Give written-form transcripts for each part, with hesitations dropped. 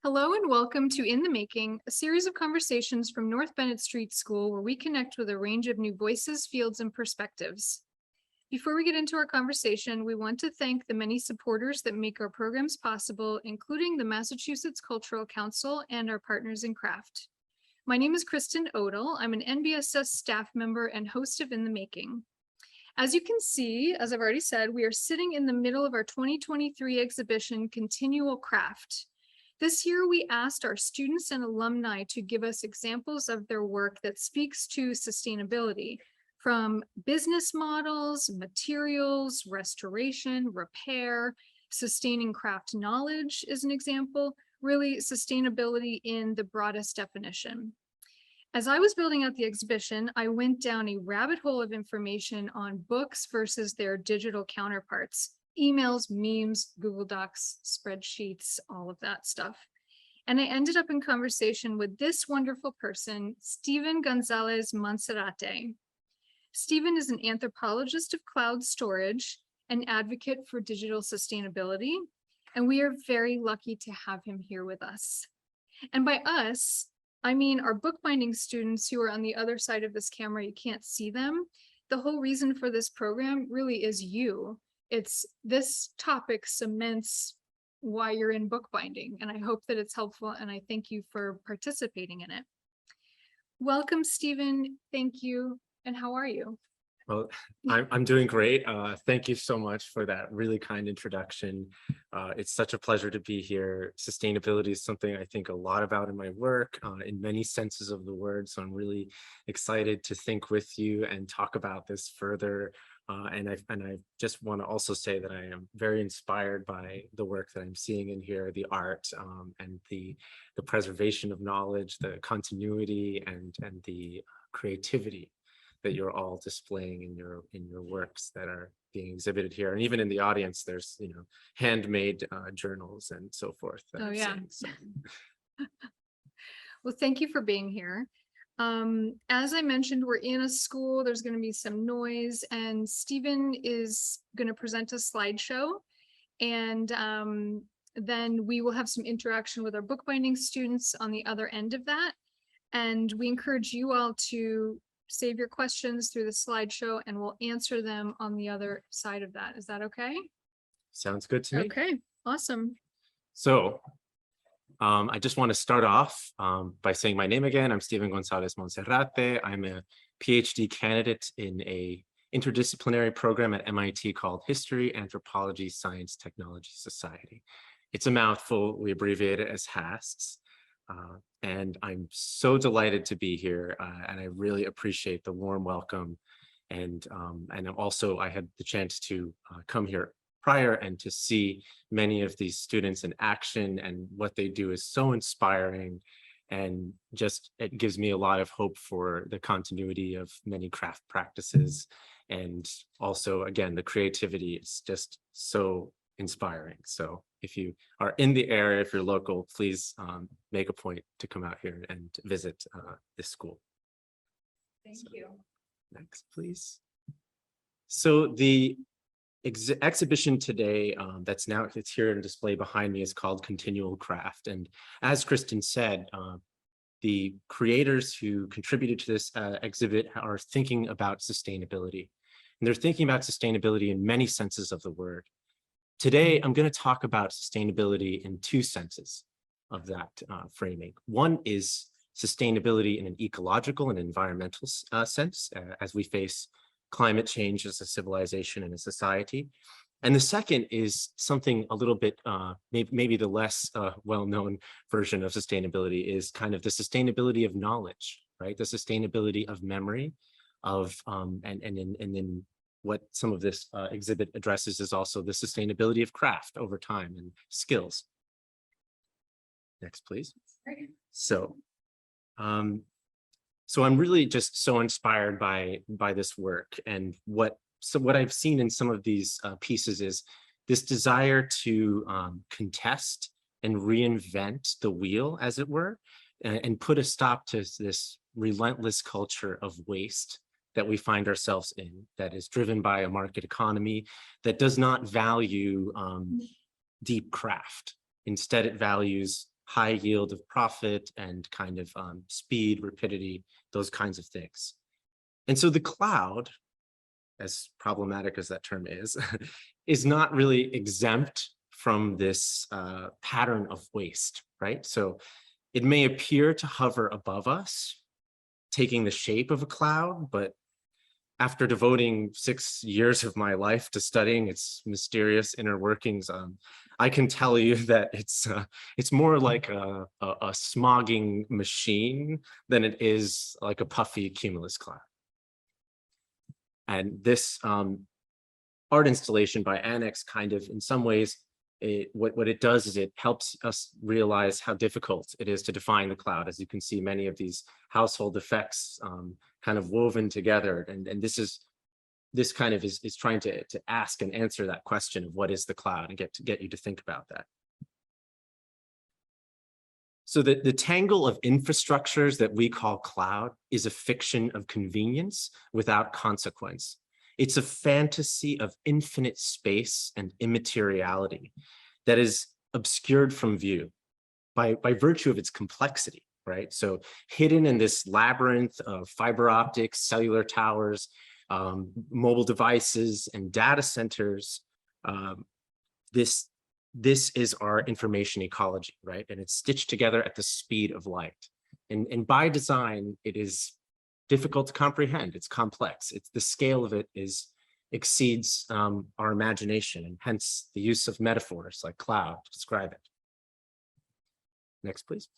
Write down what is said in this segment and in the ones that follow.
Hello and welcome to In the Making, a series of conversations from North Bennett Street School where we connect with a range of new voices, fields, and perspectives. Before we get into our conversation, we want to thank the many supporters that make our programs possible, including the Massachusetts Cultural Council and our partners in craft. My name is Kristen Odell. I'm an NBSS staff member and host of In the Making. As you can see, as I've already said, we are sitting in the middle of our 2023 exhibition, Continual Craft. This year, we asked our students and alumni to give us examples of their work that speaks to sustainability, from business models, materials, restoration, repair, sustaining craft knowledge is an example, really sustainability in the broadest definition. As I was building out the exhibition, I went down a rabbit hole of information on books versus their digital counterparts. Emails, memes, Google Docs, spreadsheets, all of that stuff. And I ended up in conversation with this wonderful person, Stephen Gonzalez Monserrate. Stephen is an anthropologist of cloud storage, an advocate for digital sustainability, and we are very lucky to have him here with us. And by us, I mean our bookbinding students who are on the other side of this camera. You can't see them. The whole reason for this program really is you. This topic cements why you're in bookbinding, and I hope that it's helpful, and I thank you for participating in it. Welcome, Stephen. Thank you. And how are you? Well, I'm doing great. Thank you so much for that really kind introduction. It's such a pleasure to be here. Sustainability is something I think a lot about in my work, in many senses of the word. So I'm really excited to think with you and talk about this further. And I just want to also say that I am very inspired by the work that I'm seeing in here, the art and the preservation of knowledge, the continuity and the creativity that you're all displaying in your works that are being exhibited here. And even in the audience, there's handmade journals and so forth. Oh yeah. So. Well, thank you for being here. As I mentioned, we're in a school, there's going to be some noise, and Stephen is going to present a slideshow, and then we will have some interaction with our bookbinding students on the other end of that. And we encourage you all to save your questions through the slideshow, and we'll answer them on the other side of that. Is that okay? Sounds good to me. Okay, awesome. So I just want to start off by saying my name again. I'm Stephen Gonzalez Monserrate. I'm a PhD candidate in a interdisciplinary program at MIT called History, Anthropology, Science, Technology, Society. It's a mouthful. We abbreviate it as HASTS. And I'm so delighted to be here, and I really appreciate the warm welcome. And also I had the chance to come here prior and to see many of these students in action, and what they do is so inspiring, and just it gives me a lot of hope for the continuity of many craft practices. And also, again, the creativity is just so inspiring. So if you are in the area, if you're local, please make a point to come out here and visit this school. Thank you. Next, please. So the exhibition today it's here on display behind me is called Continual Craft. And as Kristen said, the creators who contributed to this exhibit are thinking about sustainability. And they're thinking about sustainability in many senses of the word. Today, I'm going to talk about sustainability in two senses of that framing. One is sustainability in an ecological and environmental sense, as we face climate change as a civilization and a society. And the second is something a little bit, maybe the less well-known version of sustainability is kind of the sustainability of knowledge, right? The sustainability of memory, and then what some of this exhibit addresses is also the sustainability of craft over time and skills. Next, please. So I'm really just so inspired by this work, and what I've seen in some of these pieces is this desire to contest and reinvent the wheel, as it were, and put a stop to this relentless culture of waste that we find ourselves in, that is driven by a market economy that does not value deep craft. Instead, it values high yield of profit and kind of speed, rapidity, those kinds of things. And so the cloud, as problematic as that term is not really exempt from this pattern of waste, right? So it may appear to hover above us, taking the shape of a cloud, but after devoting 6 years of my life to studying its mysterious inner workings, I can tell you that it's more like a smogging machine than it is like a puffy cumulus cloud. And this art installation by Annex kind of, in some ways, what it does is it helps us realize how difficult it is to define the cloud. As you can see, many of these household effects kind of woven together. And this kind of is trying to ask and answer that question of what is the cloud and get you to think about that. So the tangle of infrastructures that we call cloud is a fiction of convenience without consequence. It's a fantasy of infinite space and immateriality that is obscured from view by virtue of its complexity, right? So hidden in this labyrinth of fiber optics, cellular towers, mobile devices, and data centers, this is our information ecology, right? And it's stitched together at the speed of light. And by design, it is difficult to comprehend. It's complex. It's the scale of it exceeds our imagination, and hence the use of metaphors like cloud to describe it. Next, please.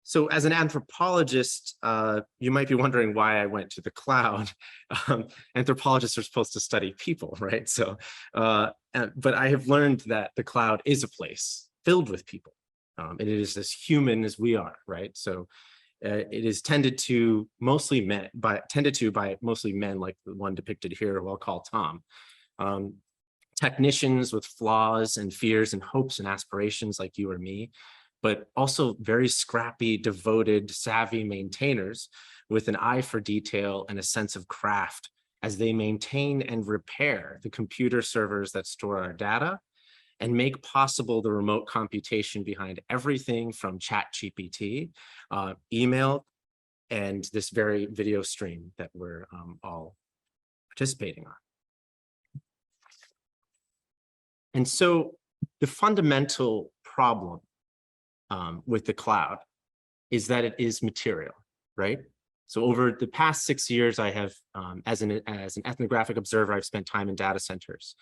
So as an anthropologist, you might be wondering why I went to the cloud. Anthropologists are supposed to study people, right? So, but I have learned that the cloud is a place filled with people. And it is as human as we are, right? So it is tended to by mostly men like the one depicted here, who I'll call Tom. Technicians with flaws and fears and hopes and aspirations like you or me, but also very scrappy, devoted, savvy maintainers with an eye for detail and a sense of craft as they maintain and repair the computer servers that store our data and make possible the remote computation behind everything from ChatGPT, email, and this very video stream that we're all participating on. And so the fundamental problem with the cloud is that it is material, right? So over the past 6 years, I have, as an ethnographic observer, I've spent time in data centers.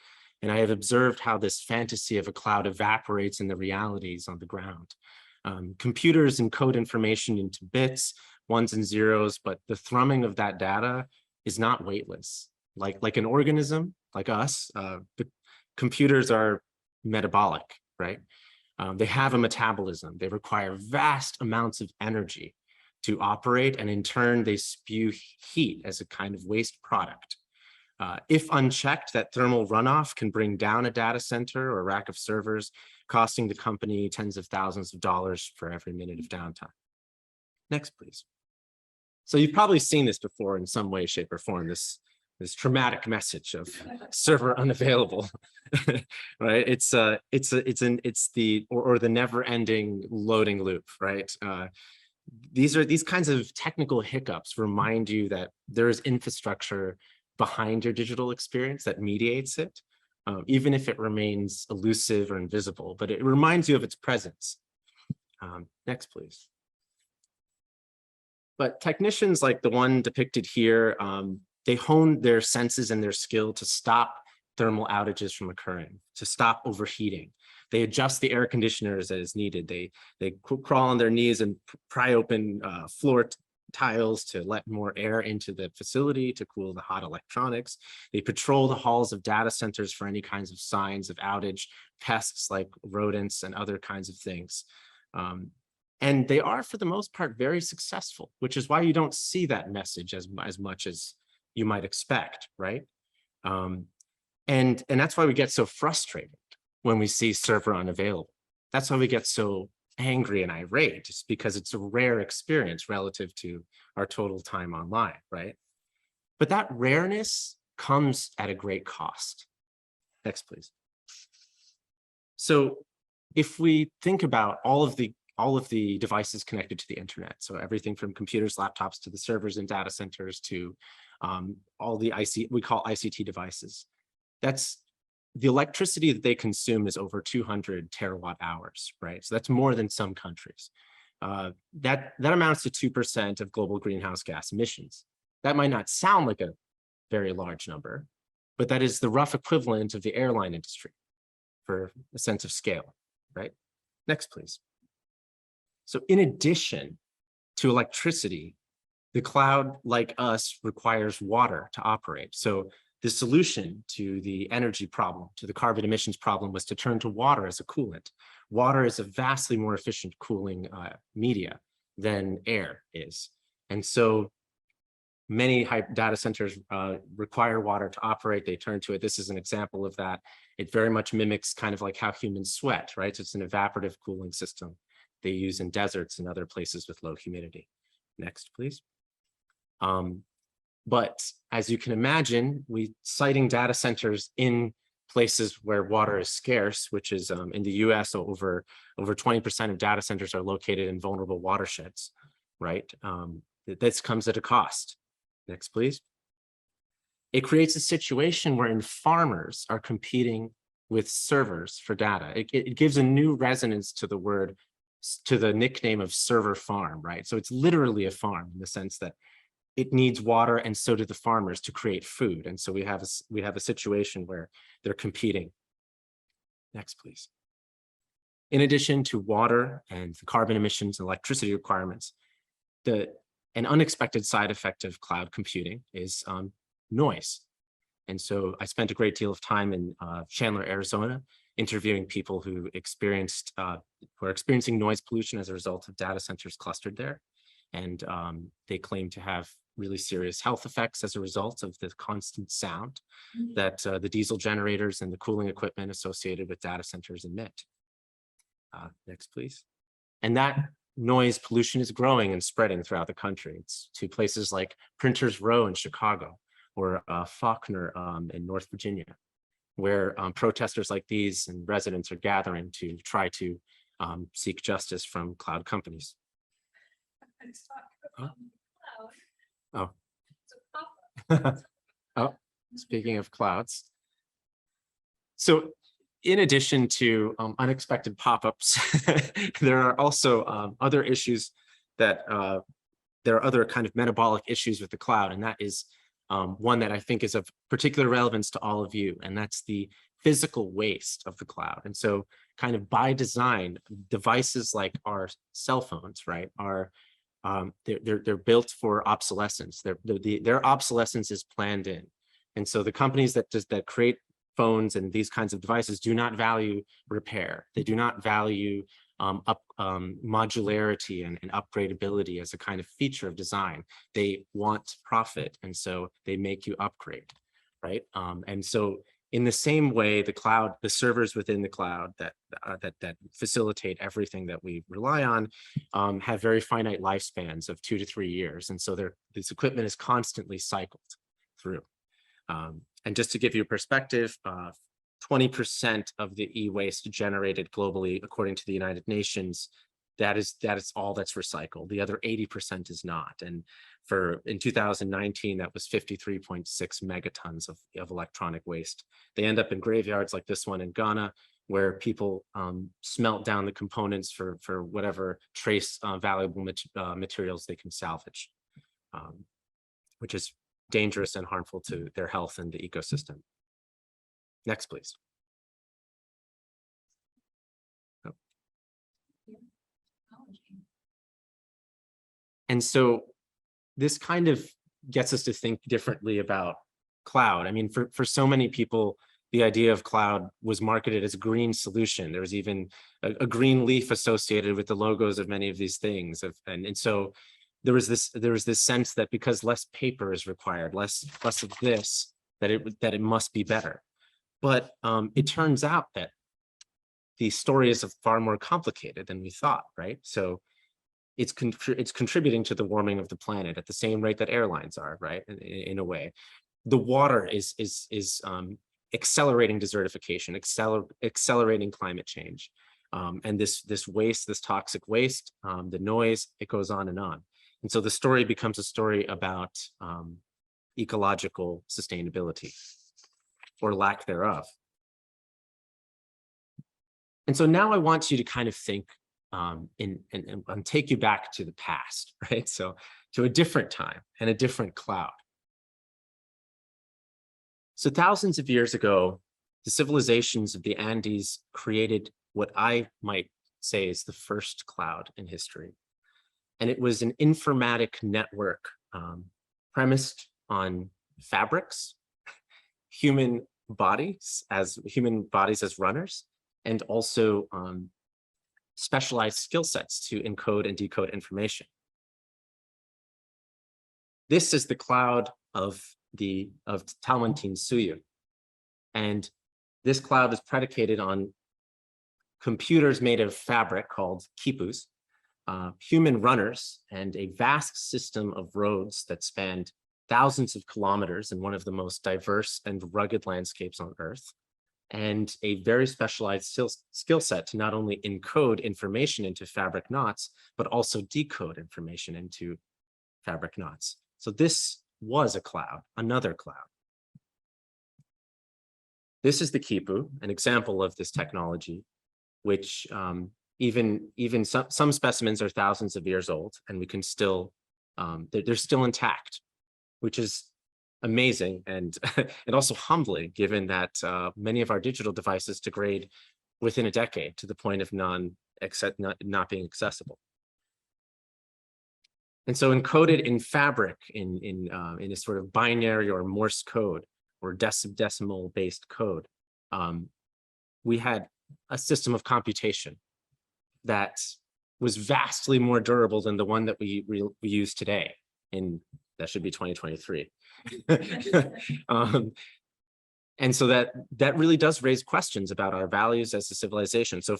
And I have observed how this fantasy of a cloud evaporates in the realities on the ground. Computers encode information into bits, ones and zeros, but the thrumming of that data is not weightless. Like an organism, like us, the computers are metabolic, right? They have a metabolism. They require vast amounts of energy to operate, and in turn, they spew heat as a kind of waste product. If unchecked, that thermal runoff can bring down a data center or a rack of servers, costing the company tens of thousands of dollars for every minute of downtime. Next, please. So you've probably seen this before in some way, shape, or form, this traumatic message of server unavailable, right? It's the never-ending loading loop, right? These kinds of technical hiccups remind you that there is infrastructure behind your digital experience that mediates it, even if it remains elusive or invisible, but it reminds you of its presence. Next, please. But technicians like the one depicted here, they hone their senses and their skill to stop thermal outages from occurring, to stop overheating. They adjust the air conditioners as needed. They crawl on their knees and pry open floor tiles to let more air into the facility to cool the hot electronics. They patrol the halls of data centers for any kinds of signs of outage, pests like rodents and other kinds of things. And they are, for the most part, very successful, which is why you don't see that message as much as you might expect, right? And that's why we get so frustrated when we see server unavailable. That's why we get so angry and irate, just because it's a rare experience relative to our total time online, right? But that rareness comes at a great cost. Next, please. So if we think about all of the devices connected to the internet, so everything from computers, laptops, to the servers and data centers, to all the we call ICT devices, that's the electricity that they consume is over 200 terawatt hours, right? So that's more than some countries. That amounts to 2% of global greenhouse gas emissions. That might not sound like a very large number, but that is the rough equivalent of the airline industry for a sense of scale, right? Next, please. So in addition to electricity, the cloud, like us, requires water to operate. So the solution to the energy problem, to the carbon emissions problem, was to turn to water as a coolant. Water is a vastly more efficient cooling media than air is. And so many data centers require water to operate. They turn to it. This is an example of that. It very much mimics kind of like how humans sweat, right? So it's an evaporative cooling system they use in deserts and other places with low humidity. Next, please. But as you can imagine, citing data centers in places where water is scarce, which is in the US, over 20% of data centers are located in vulnerable watersheds, right? This comes at a cost. Next, please. It creates a situation wherein farmers are competing with servers for data. It gives a new resonance to the word, to the nickname of server farm, right? So it's literally a farm in the sense that it needs water, and so do the farmers, to create food. And so we have a situation where they're competing. Next, please. In addition to water and the carbon emissions and electricity requirements, an unexpected side effect of cloud computing is noise. And so I spent a great deal of time in Chandler, Arizona, interviewing people who are experiencing noise pollution as a result of data centers clustered there. And they claim to have really serious health effects as a result of the constant sound that the diesel generators and the cooling equipment associated with data centers emit. Next, please. And that noise pollution is growing and spreading throughout the country. It's to places like Printers Row in Chicago, or Faulkner in North Virginia, where protesters like these and residents are gathering to try to seek justice from cloud companies. Oh. Oh, speaking of clouds. So in addition to unexpected pop-ups, there are also other issues that there are other kind of metabolic issues with the cloud, and that is one that I think is of particular relevance to all of you, and that's the physical waste of the cloud. And so kind of by design, devices like our cell phones, right, are they're built for obsolescence. Their obsolescence is planned in. And so the companies that create phones and these kinds of devices do not value repair. They do not value modularity and upgradability as a kind of feature of design. They want profit, and so they make you upgrade, right? And so in the same way, the cloud, the servers within the cloud that facilitate everything that we rely on have very finite lifespans of 2 to 3 years, and so this equipment is constantly cycled through. And just to give you a perspective, 20% of the e-waste generated globally, according to the United Nations, that is all that's recycled. The other 80% is not. And in 2019, that was 53.6 megatons of electronic waste. They end up in graveyards like this one in Ghana, where people smelt down the components for whatever trace valuable materials they can salvage, which is dangerous and harmful to their health and the ecosystem. Next, please. Oh. And so this kind of gets us to think differently about cloud. I mean, for so many people, the idea of cloud was marketed as a green solution. There was even a green leaf associated with the logos of many of these things. And so there was this sense that because less paper is required, less of this, that it must be better. But it turns out that the story is far more complicated than we thought, right? So it's contributing to the warming of the planet at the same rate that airlines are, right? In a way, the water is accelerating desertification, accelerating climate change. And this waste, this toxic waste, the noise, it goes on and on. And so the story becomes a story about ecological sustainability or lack thereof. And so now I want you to kind of think and take you back to the past, right? So to a different time and a different cloud. So thousands of years ago, the civilizations of the Andes created what I might say is the first cloud in history. And it was an informatic network premised on fabrics, human bodies as runners, and also specialized skill sets to encode and decode information. This is the cloud of Talmantin Suyu. And this cloud is predicated on computers made of fabric called quipus, human runners, and a vast system of roads that spanned thousands of kilometers in one of the most diverse and rugged landscapes on Earth, and a very specialized skill set to not only encode information into fabric knots, but also decode information into fabric knots. So this was a cloud, another cloud. This is the quipu, an example of this technology, which even some specimens are thousands of years old, and we can still, they're still intact, which is amazing and also humbling, given that many of our digital devices degrade within a decade to the point of not being accessible. And so encoded in fabric, in a sort of binary or Morse code or decimal-based code, we had a system of computation that was vastly more durable than the one that we use today. That should be 2023. And so that really does raise questions about our values as a civilization. So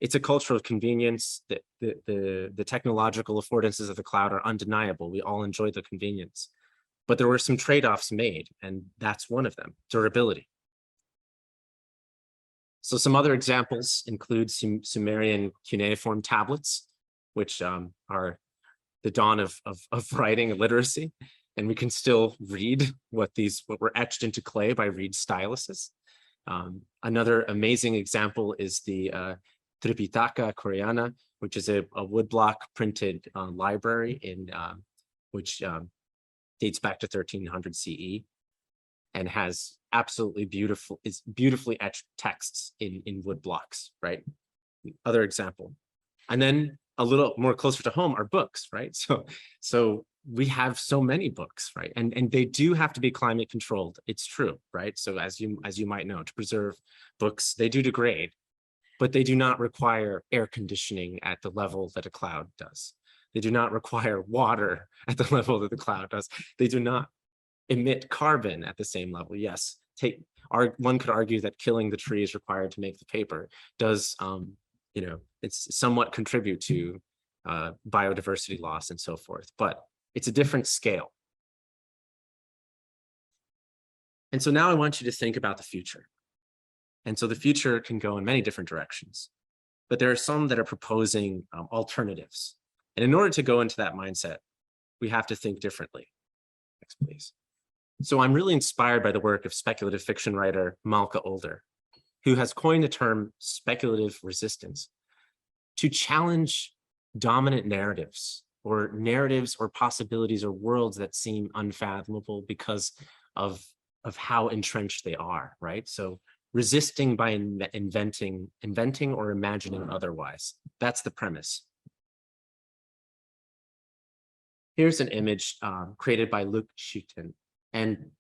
it's a culture of convenience. The technological affordances of the cloud are undeniable. We all enjoy the convenience. But there were some trade-offs made, and that's one of them, durability. So some other examples include Sumerian cuneiform tablets, which are the dawn of writing and literacy. And we can still read what were etched into clay by reed styluses. Another amazing example is the Tripitaka Koreana, which is a woodblock printed library which dates back to 1300 CE and has beautifully etched texts in wood blocks, right? Other example. And then a little more closer to home are books, right? So we have so many books, right? And they do have to be climate controlled. It's true, right? So as you might know, to preserve books, they do degrade, but they do not require air conditioning at the level that a cloud does. They do not require water at the level that the cloud does. They do not emit carbon at the same level. Yes, one could argue that killing the trees required to make the paper does, it's somewhat contribute to biodiversity loss and so forth, but it's a different scale. And so now I want you to think about the future. And so the future can go in many different directions, but there are some that are proposing alternatives. And in order to go into that mindset, we have to think differently. Next, please. So I'm really inspired by the work of speculative fiction writer Malka Older, who has coined the term speculative resistance to challenge dominant narratives or possibilities or worlds that seem unfathomable because of how entrenched they are, right? So resisting by inventing or imagining otherwise. That's the premise. Here's an image created by Luc Schuiten, and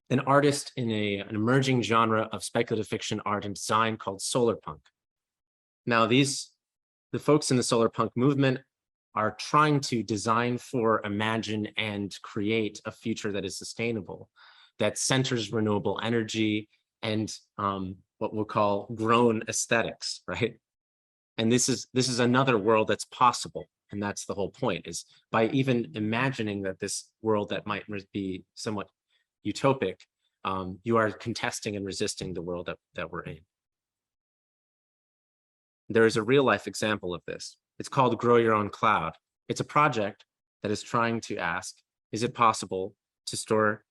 an artist in an emerging genre of speculative fiction art and design called solarpunk. Now, the folks in the solarpunk movement are trying to design for, imagine, and create a future that is sustainable, that centers renewable energy and what we'll call grown aesthetics, right? And this is another world that's possible. And that's the whole point, is by even imagining that this world that might be somewhat utopic, you are contesting and resisting the world that we're in. There is a real life example of this. It's called Grow Your Own Cloud. It's a project that is trying to ask, is it possible to store,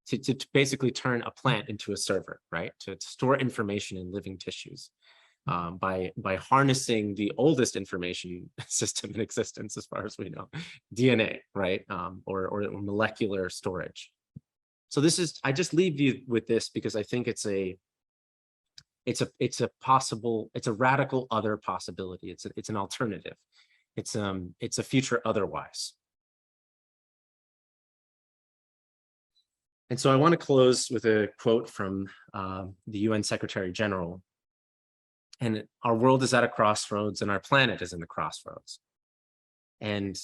to basically turn a plant into a server, right? To store information in living tissues by harnessing the oldest information system in existence, as far as we know, DNA, right? Or molecular storage. So this is, I just leave you with this because I think it's a radical other possibility. It's an alternative. It's a future otherwise. And so I want to close with a quote from the UN Secretary General. And our world is at a crossroads, and our planet is in the crossroads. And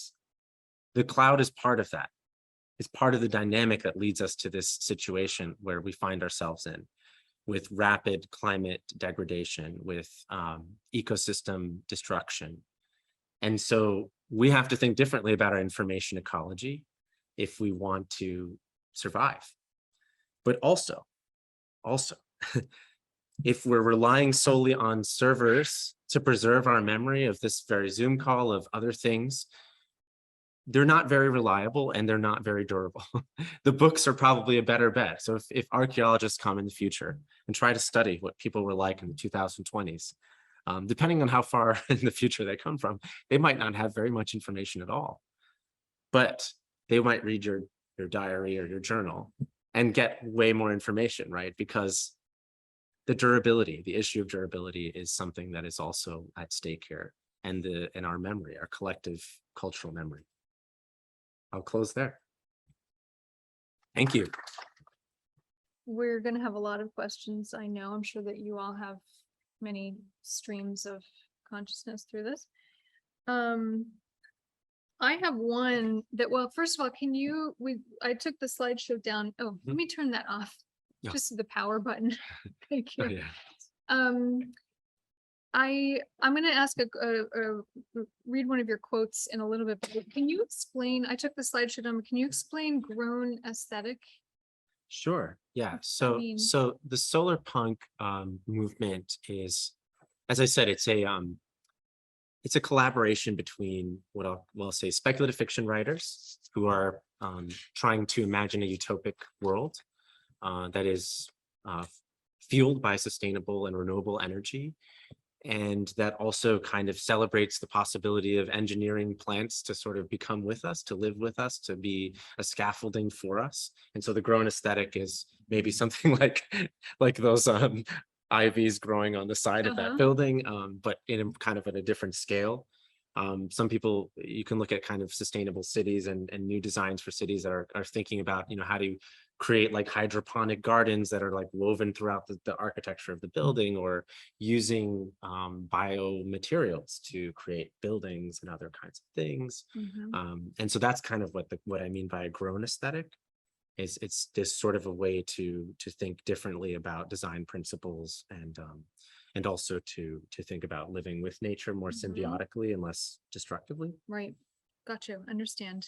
the cloud is part of that. It's part of the dynamic that leads us to this situation where we find ourselves in, with rapid climate degradation, with ecosystem destruction. And so we have to think differently about our information ecology if we want to survive. But also, if we're relying solely on servers to preserve our memory of this very Zoom call, of other things, they're not very reliable and they're not very durable. The books are probably a better bet. So if archaeologists come in the future and try to study what people were like in the 2020s, depending on how far in the future they come from, they might not have very much information at all. But they might read your diary or your journal and get way more information, right? Because the issue of durability is something that is also at stake here, and in our memory, our collective cultural memory. I'll close there. Thank you. We're going to have a lot of questions. I know, I'm sure that you all have many streams of consciousness through this. I have one that, well, first of all, I took the slideshow down. Oh, let me turn that off. Yeah. Just the power button. Thank you. Oh, yeah. I'm going to ask read one of your quotes in a little bit. Can you explain? I took the slideshow down. Can you explain grown aesthetic? Sure. Yeah. So the solar punk movement is, as I said, it's a collaboration between what I'll say speculative fiction writers who are trying to imagine a utopic world that is fueled by sustainable and renewable energy, and that also kind of celebrates the possibility of engineering plants to sort of become with us, to live with us, to be a scaffolding for us. And so the grown aesthetic is maybe something like those ivies growing on the side of that building, but in a kind of at a different scale. Some people, you can look at kind of sustainable cities and new designs for cities that are thinking about, how to create like hydroponic gardens that are like woven throughout the architecture of the building, or using biomaterials to create buildings and other kinds of things. And so that's kind of what I mean by a grown aesthetic. It's this sort of a way to think differently about design principles, and also to think about living with nature more symbiotically and less destructively. Right. Gotcha. Understand.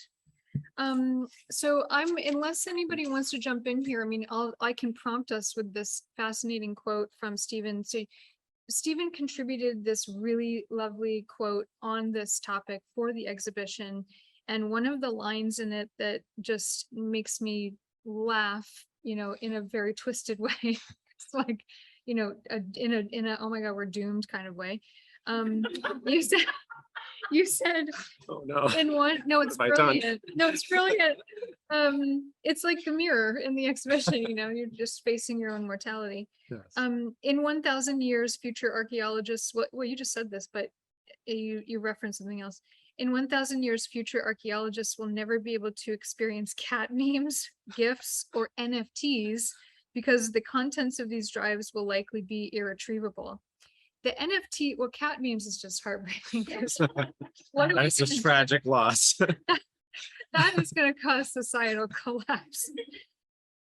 So unless anybody wants to jump in here, I mean, I can prompt us with this fascinating quote from Stephen. So Stephen contributed this really lovely quote on this topic for the exhibition. And one of the lines in it that just makes me laugh, in a very twisted way. It's like, in a oh my God, we're doomed kind of way. You said, oh no, in one, no, it's brilliant. No, it's brilliant. It's like the mirror in the exhibition, you're just facing your own mortality. Yes. In 1,000 years, future archaeologists, well, you just said this, but you referenced something else. In 1,000 years, future archaeologists will never be able to experience cat memes, GIFs, or NFTs because the contents of these drives will likely be irretrievable. The NFT, well, cat memes is just heartbreaking. That's a tragic loss. That is going to cause societal collapse.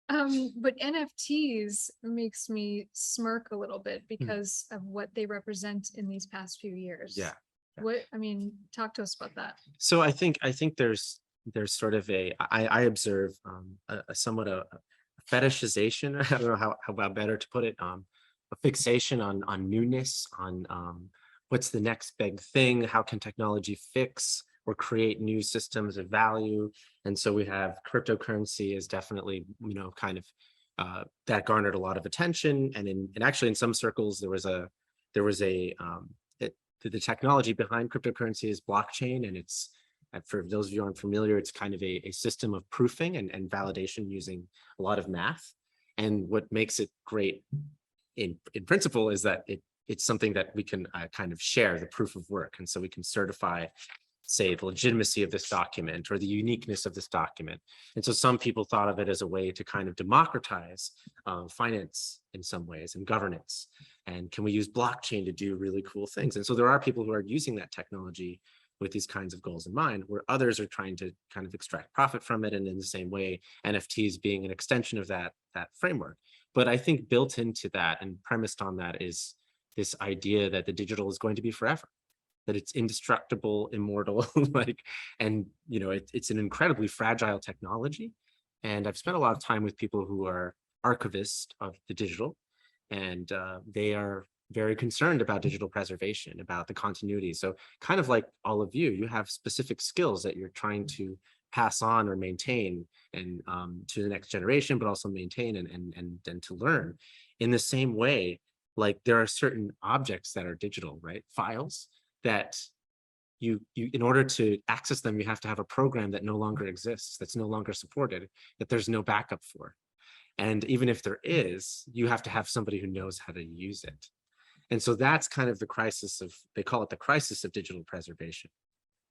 But NFTs makes me smirk a little bit because of what they represent in these past few years. Yeah. Talk to us about that. So I think there's sort of I observe a somewhat a fetishization. I don't know how better to put it, a fixation on newness, on what's the next big thing, how can technology fix or create new systems of value. And so we have cryptocurrency is definitely, kind of that garnered a lot of attention. And actually in some circles, there was a the technology behind cryptocurrency is blockchain. And it's, for those of you who aren't familiar, it's kind of a system of proofing and validation using a lot of math. And what makes it great in principle is that it's something that we can kind of share the proof of work. And so we can certify, say, the legitimacy of this document or the uniqueness of this document. And so some people thought of it as a way to kind of democratize finance in some ways and governance. And can we use blockchain to do really cool things? And so there are people who are using that technology with these kinds of goals in mind, where others are trying to kind of extract profit from it. And in the same way, NFTs being an extension of that framework. But I think built into that and premised on that is this idea that the digital is going to be forever, that it's indestructible, immortal, and it's an incredibly fragile technology. And I've spent a lot of time with people who are archivists of the digital, and they are very concerned about digital preservation, about the continuity. So kind of like all of you have specific skills that you're trying to pass on or maintain and to the next generation, but also maintain and to learn. In the same way, like there are certain objects that are digital, right? Files that you in order to access them, you have to have a program that no longer exists, that's no longer supported, that there's no backup for. And even if there is, you have to have somebody who knows how to use it. And so that's kind of the crisis of, they call it the crisis of digital preservation,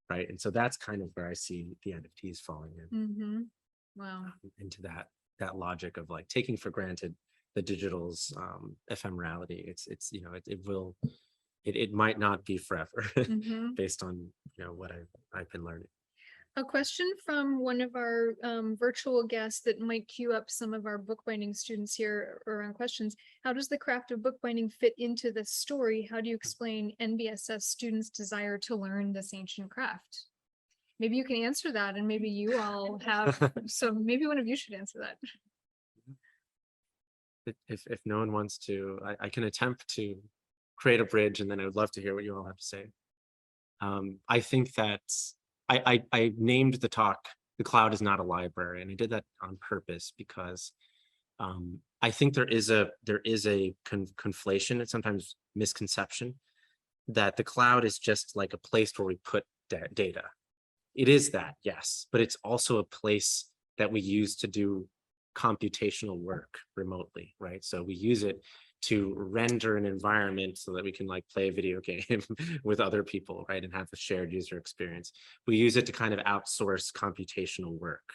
right? And so that's kind of where I see the NFTs falling in. Wow. Into that logic of like taking for granted the digital's ephemerality. It might not be forever based on what I've been learning. A question from one of our virtual guests that might queue up some of our bookbinding students here around questions. How does the craft of bookbinding fit into this story? How do you explain NBSS students' desire to learn this ancient craft? Maybe you can answer that, and maybe you all have, so maybe one of you should answer that. If no one wants to, I can attempt to create a bridge, and then I would love to hear what you all have to say. I think that I named the talk, "The Cloud is Not a Library," and I did that on purpose because I think there is a conflation and sometimes misconception that the cloud is just like a place where we put data. It is that, yes, but it's also a place that we use to do computational work remotely, right? So we use it to render an environment so that we can like play a video game with other people, right? And have a shared user experience. We use it to kind of outsource computational work.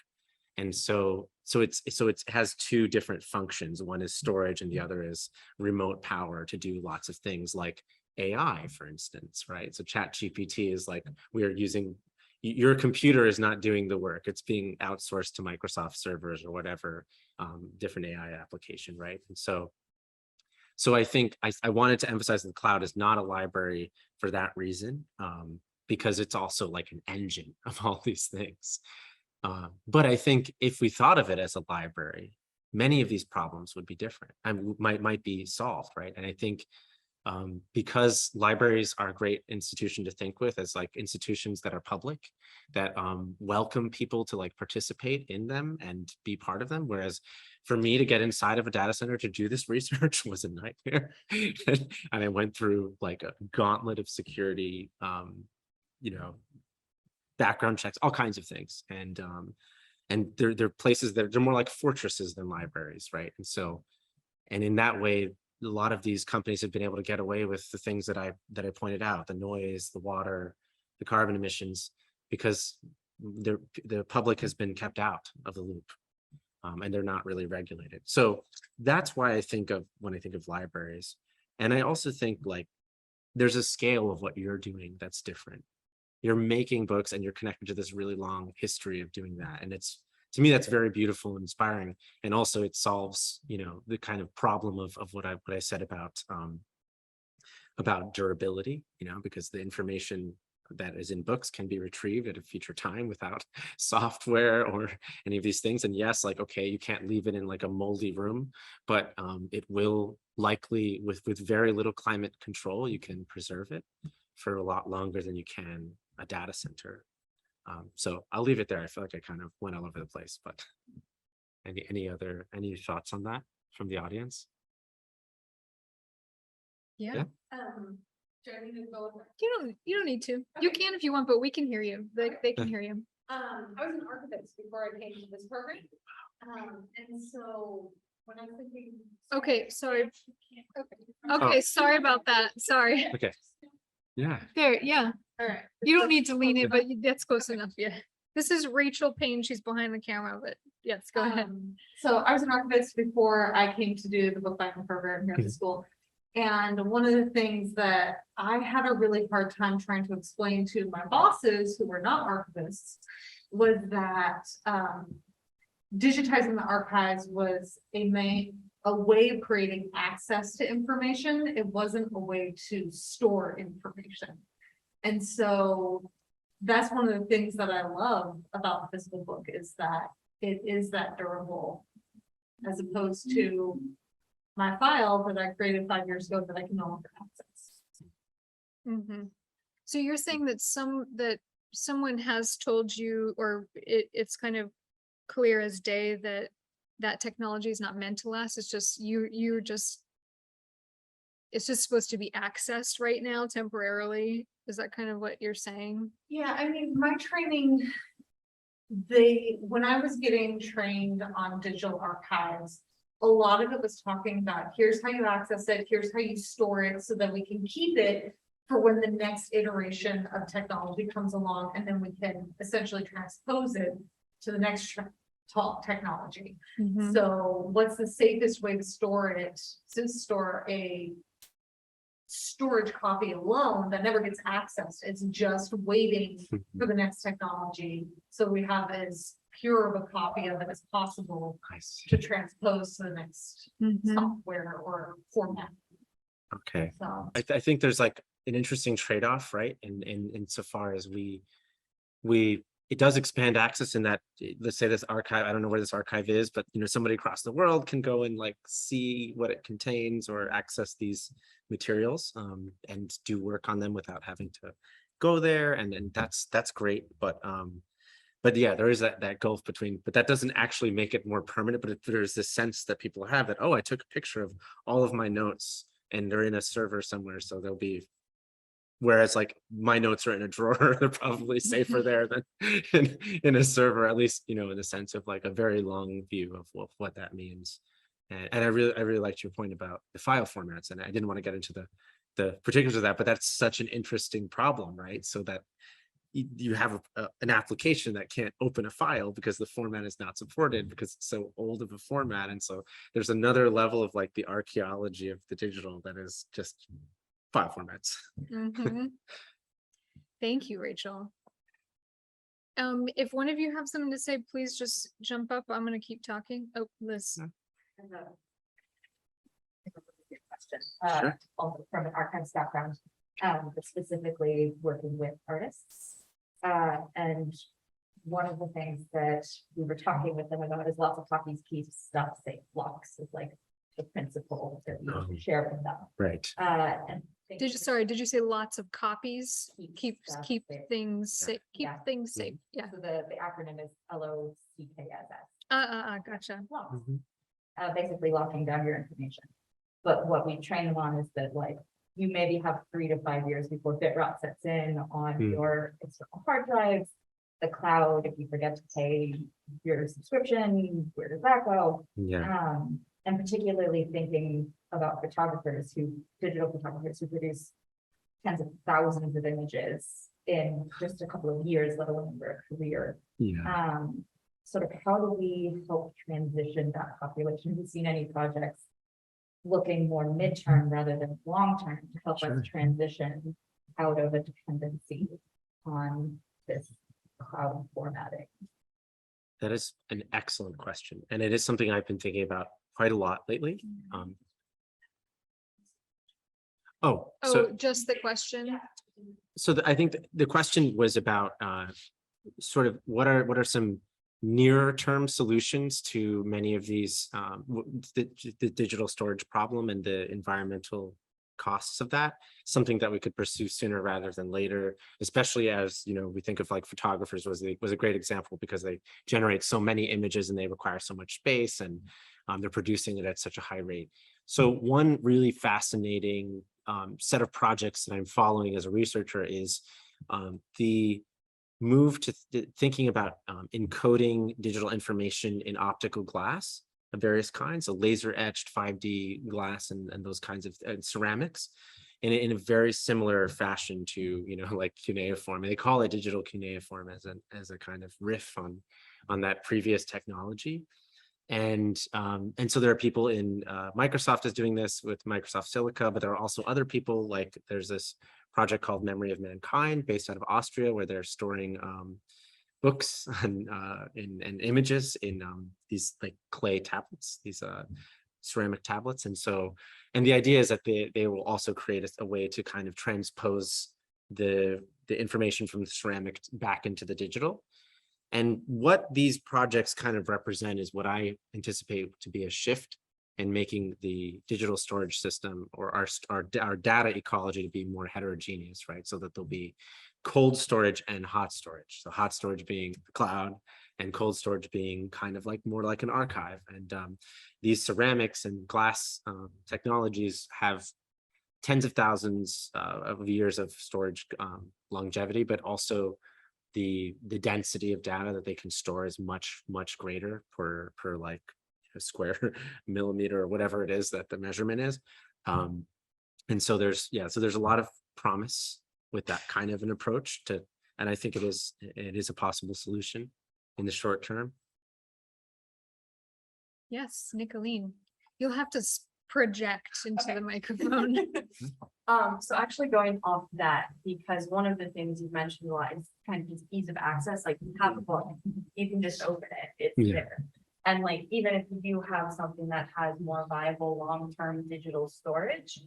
And so it has two different functions. One is storage and the other is remote power to do lots of things like AI, for instance, right? So ChatGPT is like, we are using, your computer is not doing the work. It's being outsourced to Microsoft servers or whatever different AI application, right? And so I think I wanted to emphasize that the cloud is not a library for that reason, because it's also like an engine of all these things. But I think if we thought of it as a library, many of these problems would be different and might be solved, right? And I think because libraries are a great institution to think with as like institutions that are public, that welcome people to like participate in them and be part of them. Whereas for me to get inside of a data center to do this research was a nightmare. And I went through like a gauntlet of security, background checks, all kinds of things. And they're places that they're more like fortresses than libraries, right? And in that way, a lot of these companies have been able to get away with the things that I pointed out, the noise, the water, the carbon emissions, because the public has been kept out of the loop, and they're not really regulated. So that's why I think of when I think of libraries. And I also think like there's a scale of what you're doing that's different. You're making books and you're connected to this really long history of doing that. And it's, to me, that's very beautiful and inspiring. And also it solves, the kind of problem of what I said about durability, because the information that is in books can be retrieved at a future time without software or any of these things. And yes, like, okay, you can't leave it in like a moldy room, but it will likely with very little climate control, you can preserve it for a lot longer than you can a data center. So I'll leave it there. I feel like I kind of went all over the place, but any thoughts on that from the audience? Yeah. Yeah. You don't need to. You can if you want, but we can hear you. They can hear you. I was an archivist before I came to this program. And so when I was thinking. Okay, sorry. Okay. Okay, sorry about that. Sorry. Okay. Yeah. There, yeah. All right. You don't need to lean it, but that's close enough. Yeah. This is Rachel Payne. She's behind the camera, but yes, go ahead. So I was an archivist before I came to do the bookbinding program here at the school. And one of the things that I had a really hard time trying to explain to my bosses who were not archivists was that digitizing the archives was a way of creating access to information. It wasn't a way to store information. And so that's one of the things that I love about the physical book is that it is that durable as opposed to my file that I created 5 years ago that I can no longer access. Mm-hmm. So you're saying that someone has told you, or it's kind of clear as day that technology is not meant to last. It's just it's just supposed to be accessed right now temporarily. Is that kind of what you're saying? Yeah, I mean, my training, when I was getting trained on digital archives, a lot of it was talking about here's how you access it, here's how you store it so that we can keep it for when the next iteration of technology comes along, and then we can essentially transpose it to the next technology. Mhm. So what's the safest way to store it? To store a storage copy alone that never gets accessed. It's just waiting for the next technology. So we have as pure of a copy of it as possible I see. to transpose to the next Mhm. software or format. Okay. So I think there's like an interesting trade-off, right? Insofar as it does expand access in that, let's say this archive, I don't know where this archive is, but somebody across the world can go and like see what it contains or access these materials and do work on them without having to go there. And that's great. But yeah, there is that gulf between, but that doesn't actually make it more permanent. But there's this sense that people have that, oh, I took a picture of all of my notes and they're in a server somewhere. So they'll be, whereas like my notes are in a drawer, they're probably safer there than in a server, at least, in the sense of like a very long view of what that means. And I really liked your point about the file formats, and I didn't want to get into the particulars of that, but that's such an interesting problem, right? So that you have an application that can't open a file because the format is not supported because it's so old of a format. And so there's another level of like the archaeology of the digital that is just file formats. Mhm. Thank you, Rachel. If one of you have something to say, please just jump up. I'm gonna keep talking. Oh, Liz. Question. Sure. Also from an archives background, but specifically working with artists. And one of the things that we were talking with them about is lots of copies keep stuff safe. Blocks is like the principle that we share with them. Right. And Did you say lots of copies? Keep stuff keep safe. things safe. Keep Yeah. things safe. Yeah. So the acronym is LOCKSS. Gotcha. Blocks. Mhm. Basically locking down your information. But what we train them on is that like you maybe have 3 to 5 years before bit rot sets in on your external hard drives, the cloud. If you forget to pay your subscription, where does that go? Yeah. And particularly thinking about digital photographers who produce tens of thousands of images in just a couple of years, let alone their career. Yeah. Sort of how do we help transition that population? Have you seen any projects looking more midterm rather than long-term to help Sure. us transition out of a dependency on this cloud formatting? That is an excellent question. And it is something I've been thinking about quite a lot lately. Just the question. So I think the question was about sort of what are some nearer term solutions to many of these, the digital storage problem and the environmental costs of that, something that we could pursue sooner rather than later, especially as, we think of like photographers was a great example because they generate so many images and they require so much space, and they're producing it at such a high rate. So one really fascinating set of projects that I'm following as a researcher is the move to thinking about encoding digital information in optical glass of various kinds, so laser etched 5D glass and those kinds of ceramics in a very similar fashion to, like cuneiform. They call it digital cuneiform as a kind of riff on that previous technology. And so there are people in Microsoft is doing this with Microsoft Silica, but there are also other people, like there's this project called Memory of Mankind based out of Austria, where they're storing books and images in these like clay tablets, these ceramic tablets. And the idea is that they will also create a way to kind of transpose the information from the ceramic back into the digital. And what these projects kind of represent is what I anticipate to be a shift in making the digital storage system or our data ecology to be more heterogeneous, right? So that there'll be cold storage and hot storage. So hot storage being the cloud and cold storage being kind of like more like an archive. And these ceramics and glass technologies have tens of thousands of years of storage longevity, but also the density of data that they can store is much greater per like a square millimeter or whatever it is that the measurement is. And so there's a lot of promise with that kind of an approach and I think it is a possible solution in the short term. Yes, Nicolene, you'll have to project into the microphone. So actually going off that, because one of the things you've mentioned a lot is kind of just ease of access. Like you have a book, you can just open it, it's there. And like, even if you do have something that has more viable long-term digital storage,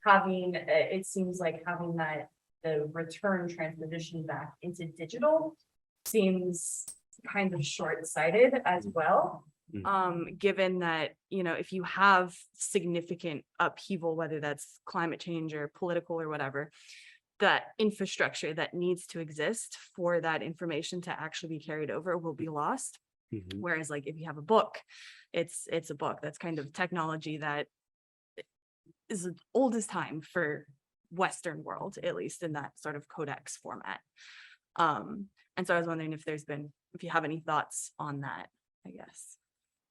it seems like having that, the return transposition back into digital seems kind of short-sighted as well. Given that, if you have significant upheaval, whether that's climate change or political or whatever, that infrastructure that needs to exist for that information to actually be carried over will be lost. Whereas like if you have a book, it's a book. That's kind of technology that is as old as time for Western world, at least in that sort of codex format. And so I was wondering if you have any thoughts on that, I guess.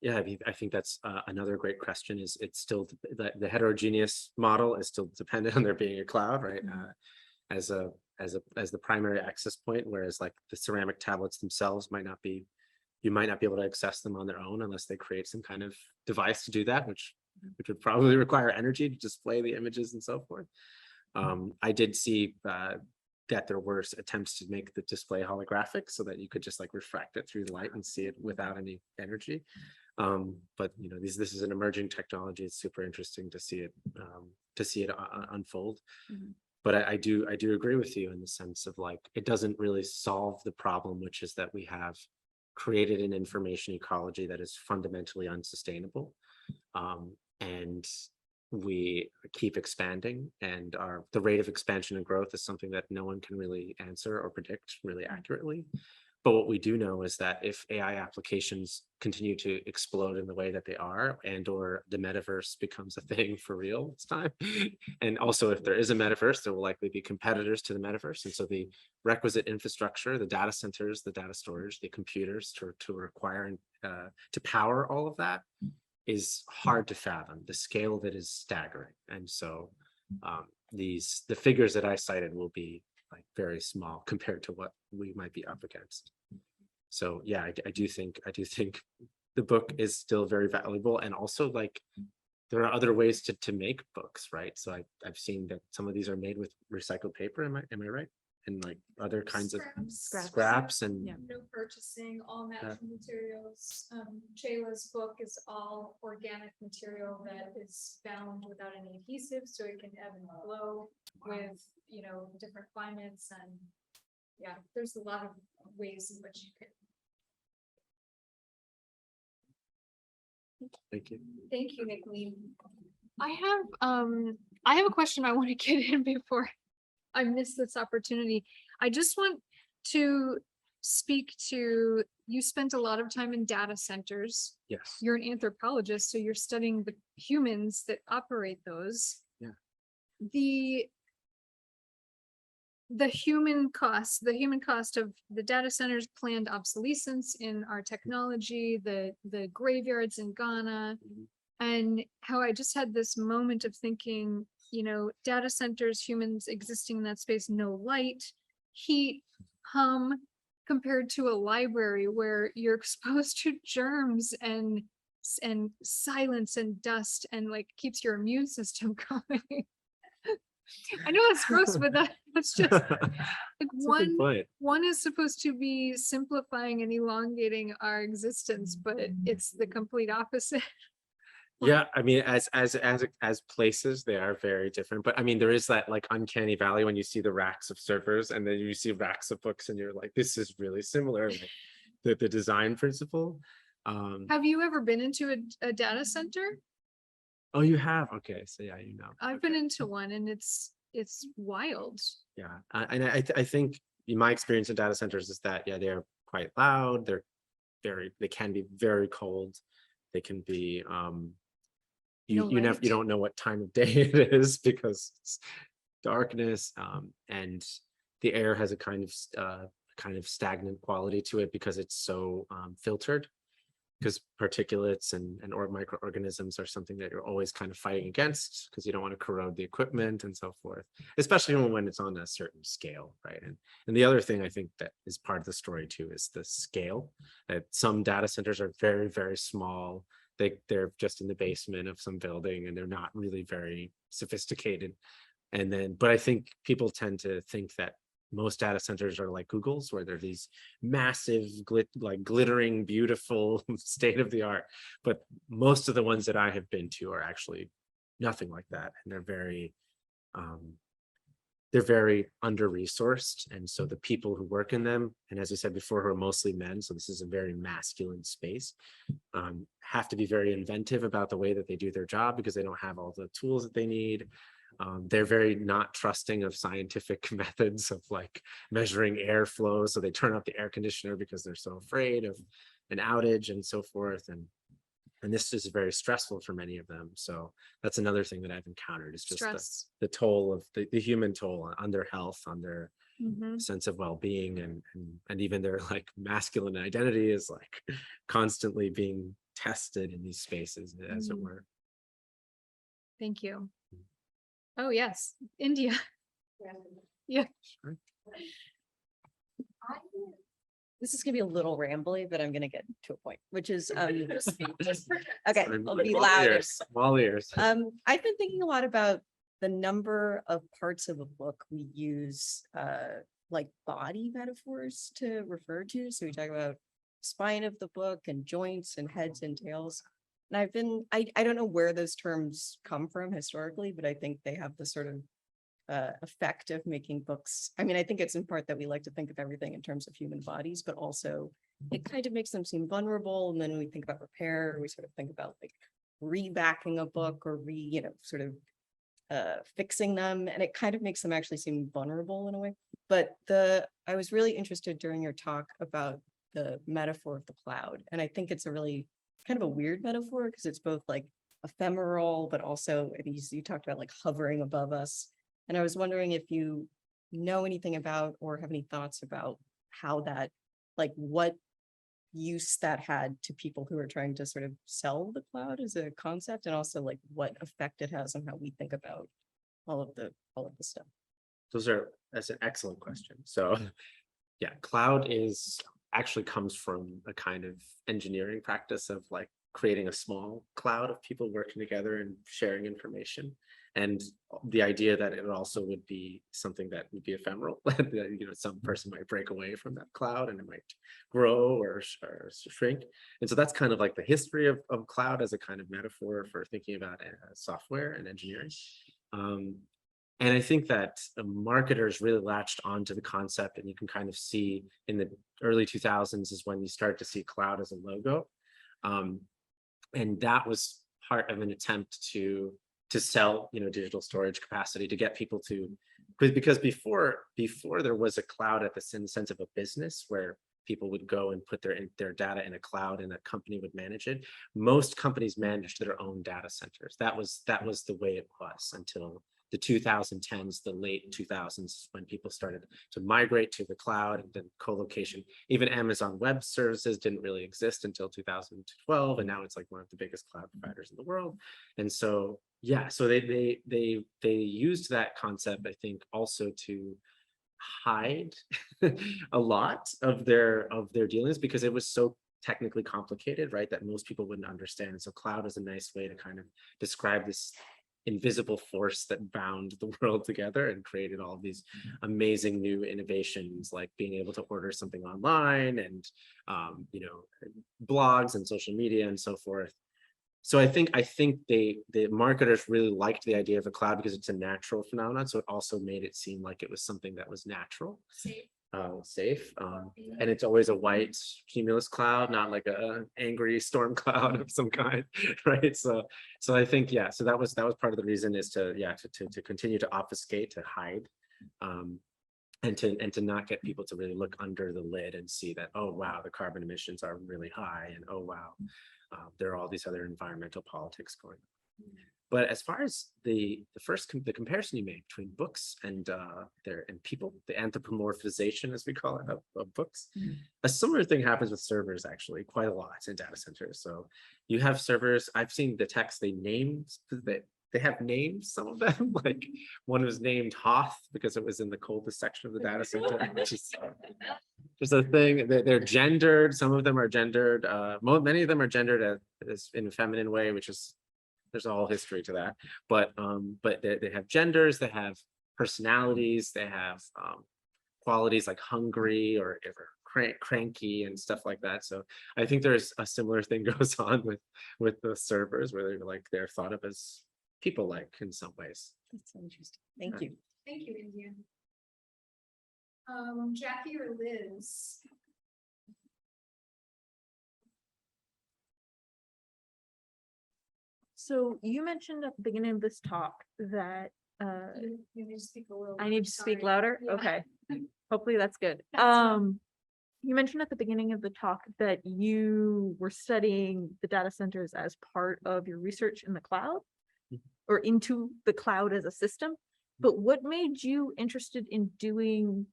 Yeah, I think that's another great question. Is it's still the heterogeneous model is still dependent on there being a cloud, right? As the primary access point, whereas like the ceramic tablets themselves you might not be able to access them on their own unless they create some kind of device to do that, which would probably require energy to display the images and so forth. I did see that there were attempts to make the display holographic so that you could just like refract it through the light and see it without any energy. But this is an emerging technology. It's super interesting to see it unfold. But I do agree with you in the sense of like it doesn't really solve the problem, which is that we have created an information ecology that is fundamentally unsustainable, and we keep expanding, and the rate of expansion and growth is something that no one can really answer or predict really accurately. But what we do know is that if AI applications continue to explode in the way that they are, and or the metaverse becomes a thing for real this time, and also if there is a metaverse, there will likely be competitors to the metaverse. And so the requisite infrastructure, the data centers, the data storage, the computers to require and to power all of that is hard to fathom. The scale of it is staggering. And so the figures that I cited will be like very small compared to what we might be up against. So yeah, I do think the book is still very valuable, and also like there are other ways to make books, right? So I've seen that some of these are made with recycled paper. Am I right? And like other kinds of scraps and No purchasing, all natural materials. Shayla's book is all organic material that is bound without any adhesive, so it can ebb and flow with different climates. And yeah, there's a lot of ways in which you can Thank you. Thank you, Nicolene. I have a question I want to get in before I miss this opportunity. I just want to speak to, you spent a lot of time in data centers. Yes. You're an anthropologist, so you're studying the humans that operate those. Yeah. The human cost of the data centers, planned obsolescence in our technology, the graveyards in Ghana, and how I just had this moment of thinking, you know, data centers, humans existing in that space, no light, heat, hum, compared to a library where you're exposed to germs and silence and dust and like keeps your immune system going. I know that's gross, but that's just like one is supposed to be simplifying and elongating our existence, but it's the complete opposite. Yeah, I mean, as places, they are very different. But I mean, there is that like uncanny valley when you see the racks of servers and then you see racks of books, and you're like, this is really similar, like, the design principle. Have you ever been into a data center? Oh, you have? Okay, so yeah, you know. I've been into one and it's wild. Yeah, and I think in my experience in data centers is that, yeah, they're quite loud. They can be very cold. They can be, you don't know what time of day it is because it's darkness, and the air has a kind of stagnant quality to it because it's so filtered, because particulates and microorganisms are something that you're always kind of fighting against because you don't want to corrode the equipment and so forth, especially when it's on a certain scale, right? And the other thing I think that is part of the story too is the scale. That some data centers are very, very small. They're just in the basement of some building and they're not really very sophisticated. But I think people tend to think that most data centers are like Google's, where they're these massive, glittering, beautiful, state of the art. But most of the ones that I have been to are actually nothing like that, and they're very under-resourced. And so the people who work in them, and as I said before, who are mostly men, so this is a very masculine space, have to be very inventive about the way that they do their job because they don't have all the tools that they need. They're very not trusting of scientific methods of like measuring airflow. So they turn off the air conditioner because they're so afraid of an outage and so forth. And this is very stressful for many of them. So that's another thing that I've encountered is just the toll of the human toll on their health, on their sense of well-being, and even their like masculine identity is like constantly being tested in these spaces, as it were. Thank you. Oh, yes, India. Yeah. Sure. This is gonna be a little rambly, but I'm gonna get to a point, which is okay, I'll be All loud. ears, all ears. I've been thinking a lot about the number of parts of a book we use like body metaphors to refer to. So we talk about spine of the book and joints and heads and tails. And I don't know where those terms come from historically, but I think they have the sort of effect of making books. I mean, I think it's in part that we like to think of everything in terms of human bodies, but also it kind of makes them seem vulnerable. And then when we think about repair, we sort of think about like rebacking a book or sort of fixing them. And it kind of makes them actually seem vulnerable in a way. But I was really interested during your talk about the metaphor of the cloud. And I think it's a really kind of a weird metaphor because it's both like ephemeral, but also you talked about like hovering above us. And I was wondering if you know anything about or have any thoughts about how that, like what use that had to people who are trying to sort of sell the cloud as a concept, and also like what effect it has on how we think about all of the stuff. That's an excellent question. So yeah, cloud actually comes from a kind of engineering practice of like creating a small cloud of people working together and sharing information. And the idea that it also would be something that would be ephemeral, that some person might break away from that cloud and it might grow or shrink. And so that's kind of like the history of cloud as a kind of metaphor for thinking about software and engineering. And I think that marketers really latched onto the concept, and you can kind of see in the early 2000s is when you start to see cloud as a logo. And that was part of an attempt to sell, digital storage capacity to get people to, because before there was a cloud at the sense of a business where people would go and put their data in a cloud and a company would manage it. Most companies managed their own data centers. That was the way it was until the 2010s, the late 2000s, when people started to migrate to the cloud and then co-location. Even Amazon Web Services didn't really exist until 2012, and now it's like one of the biggest cloud providers in the world. And so, yeah, so they used that concept, I think, also to hide a lot of their dealings, because it was so technically complicated, right, that most people wouldn't understand. So cloud is a nice way to kind of describe this invisible force that bound the world together and created all of these amazing new innovations, like being able to order something online and blogs and social media and so forth. So I think the marketers really liked the idea of a cloud because it's a natural phenomenon. So it also made it seem like it was something that was natural, safe, and it's always a white cumulus cloud, not like a angry storm cloud of some kind, right? So I think, yeah, so that was part of the reason, is to continue to obfuscate, to hide, and to not get people to really look under the lid and see that, oh wow, the carbon emissions are really high, and oh wow, there are all these other environmental politics going on. But as far as the comparison you made between books and people, the anthropomorphization, as we call it, of books, a similar thing happens with servers, actually, quite a lot in data centers. So you have servers. I've seen the text they have names, some of them. Like one was named Hoth because it was in the coldest section of the data center, which is just a thing. They're gendered. Some of them are gendered. Many of them are gendered as in a feminine way, which is, there's a whole history to that. But they have genders, they have personalities, they have qualities like hungry or cranky and stuff like that. So I think there's a similar thing goes on with the servers, where they're thought of as people-like in some ways. That's so interesting. Thank you. Thank you, India. Jackie or Liz? So you mentioned at the beginning of this talk that You need to speak a little. I need to speak louder. Yeah. Okay. Hopefully that's good. You mentioned at the beginning of the talk that you were studying the data centers as part of your research in the cloud, or into the cloud as a system. But what made you interested in doing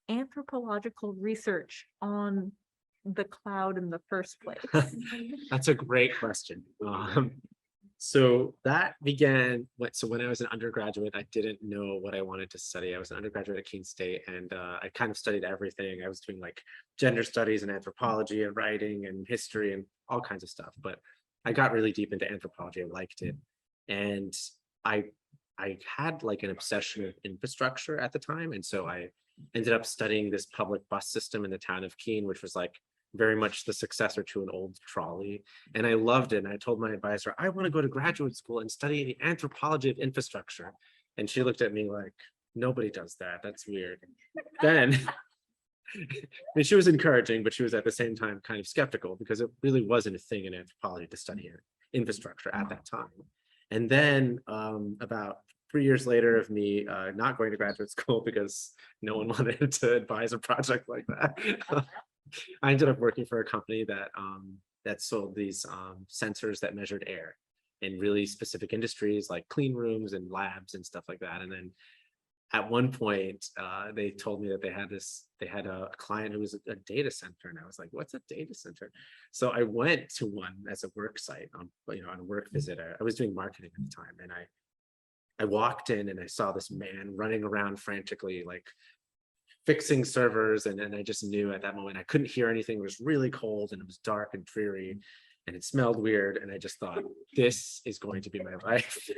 anthropological research on the cloud in the first place? That's a great question. So that began when I was an undergraduate. I didn't know what I wanted to study. I was an undergraduate at Keene State, and I kind of studied everything. I was doing like gender studies and anthropology and writing and history and all kinds of stuff. But I got really deep into anthropology. I liked it, and I had like an obsession with infrastructure at the time, and so I ended up studying this public bus system in the town of Keene, which was like very much the successor to an old trolley. And I loved it. And I told my advisor, I want to go to graduate school and study the anthropology of infrastructure. And she looked at me like, nobody does that. That's weird. Then, and she was encouraging, but she was at the same time kind of skeptical, because it really wasn't a thing in anthropology to study infrastructure at that time. And then about 3 years later of me not going to graduate school because no one wanted to advise a project like that, I ended up working for a company that sold these sensors that measured air in really specific industries like clean rooms and labs and stuff like that. And then at one point, they told me that they had a client who was a data center, and I was like, "What's a data center?" So I went to one as a work site on a work visit. I was doing marketing at the time, and I walked in and I saw this man running around frantically, like fixing servers, and I just knew at that moment I couldn't hear anything. It was really cold and it was dark and dreary and it smelled weird, and I just thought, this is going to be my life.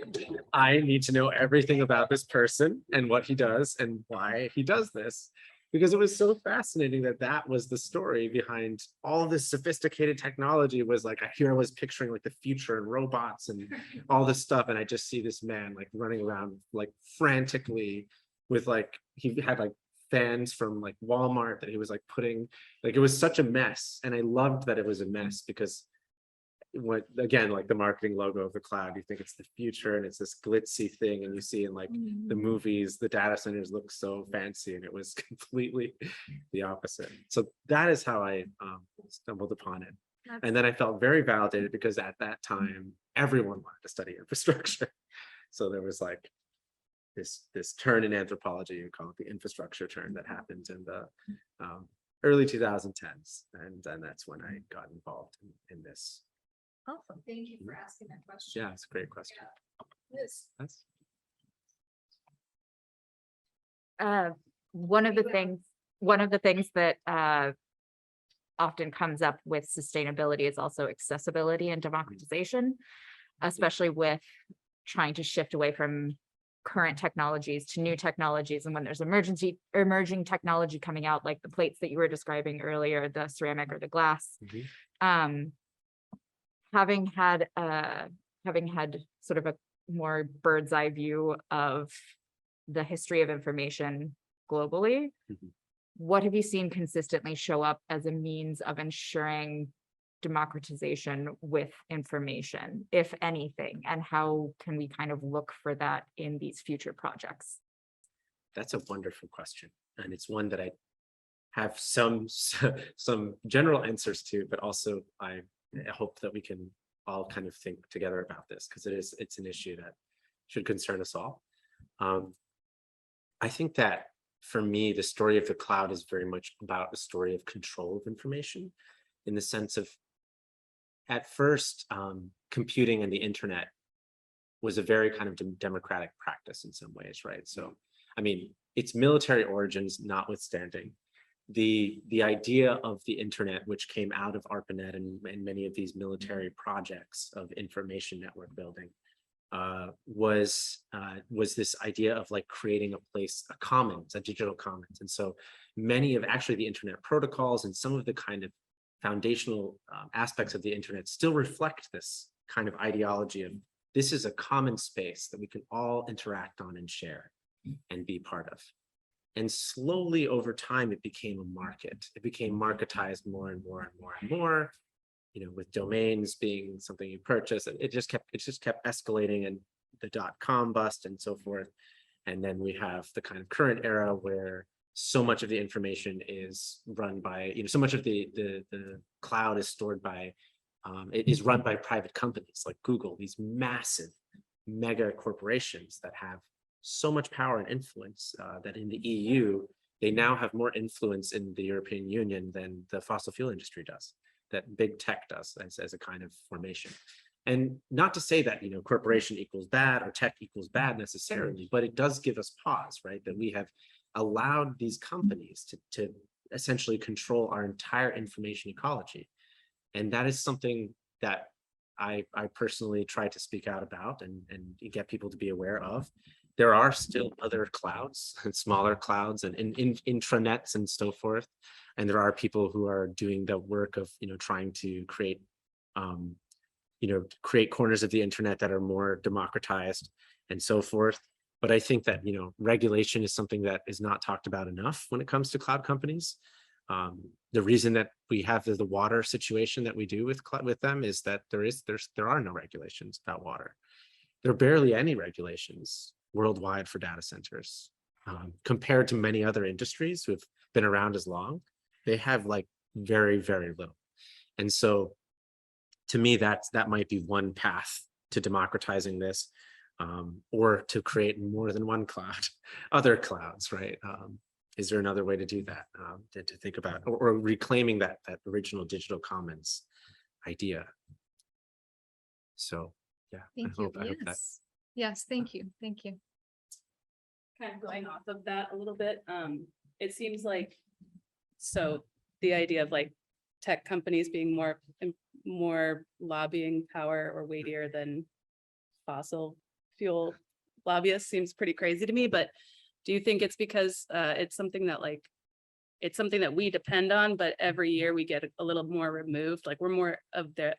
I need to know everything about this person and what he does and why he does this, because it was so fascinating that was the story behind all this sophisticated technology. Was like, I was picturing like the future and robots and all this stuff, and I just see this man like running around like frantically with like, he had like fans from like Walmart that he was like putting, like it was such a mess. And I loved that it was a mess because what, again, like the marketing logo of the cloud, you think it's the future and it's this glitzy thing, and you see in like the movies, the data centers look so fancy, and it was completely the opposite. So that is how I stumbled upon it. And then I felt very validated because at that time, everyone wanted to study infrastructure. So there was like this turn in anthropology, you call it the infrastructure turn, that happened in the early 2010s. And then that's when I got involved in this. Awesome. Thank you for asking that question. Yeah, it's a great question. Liz. That's One of the things that often comes up with sustainability is also accessibility and democratization, especially with trying to shift away from current technologies to new technologies. And when there's emerging technology coming out, like the plates that you were describing earlier, the ceramic or the glass, having had sort of a more bird's eye view of the history of information globally, what have you seen consistently show up as a means of ensuring democratization with information, if anything, and how can we kind of look for that in these future projects? a wonderful question, and it's one that I have some general answers to, but also I hope that we can all kind of think together about this, because it's an issue that should concern us all. I think that for me, the story of the cloud is very much about the story of control of information, in the sense of, at first, computing and the internet was a very kind of democratic practice in some ways, right? So, I mean, its military origins notwithstanding, the idea of the internet, which came out of ARPANET and many of these military projects of information network building, was this idea of like creating a place, a commons, a digital commons. And so many of actually the internet protocols and some of the kind of foundational aspects of the internet still reflect this kind of ideology of, this is a common space that we can all interact on and share and be part of. And slowly over time, it became a market. It became marketized more and more and more and more, you know, with domains being something you purchase. And it just kept escalating, and the .com bust and so forth. And then we have the kind of current era where so much of the information is run by, so much of the cloud is stored by, it is run by private companies like Google, these massive mega corporations that have so much power and influence that in the EU, they now have more influence in the European Union than the fossil fuel industry does, that big tech does as a kind of formation. And not to say that, corporation equals bad or tech equals bad necessarily, but it does give us pause, right? That we have allowed these companies to essentially control our entire information ecology. And that is something that I personally try to speak out about and get people to be aware of. There are still other clouds and smaller clouds and intranets and so forth. And there are people who are doing the work of, trying to create, create corners of the internet that are more democratized and so forth. But I think that, regulation is something that is not talked about enough when it comes to cloud companies. The reason that we have the water situation that we do with them is that there are no regulations about water. There are barely any regulations worldwide for data centers. Compared to many other industries who have been around as long, they have like very, very little. And so to me, that might be one path to democratizing this, or to create more than one cloud, other clouds, right? Is there another way to do that, to think about, or reclaiming that original digital commons idea? So, yeah, Thank you. Yes, thank you. Thank you. Kind of going off of that a little bit, it seems like, so the idea of like tech companies being more lobbying power or weightier than fossil fuel lobbyists seems pretty crazy to me, but do you think it's because it's something that we depend on, but every year we get a little more removed, like we're more of the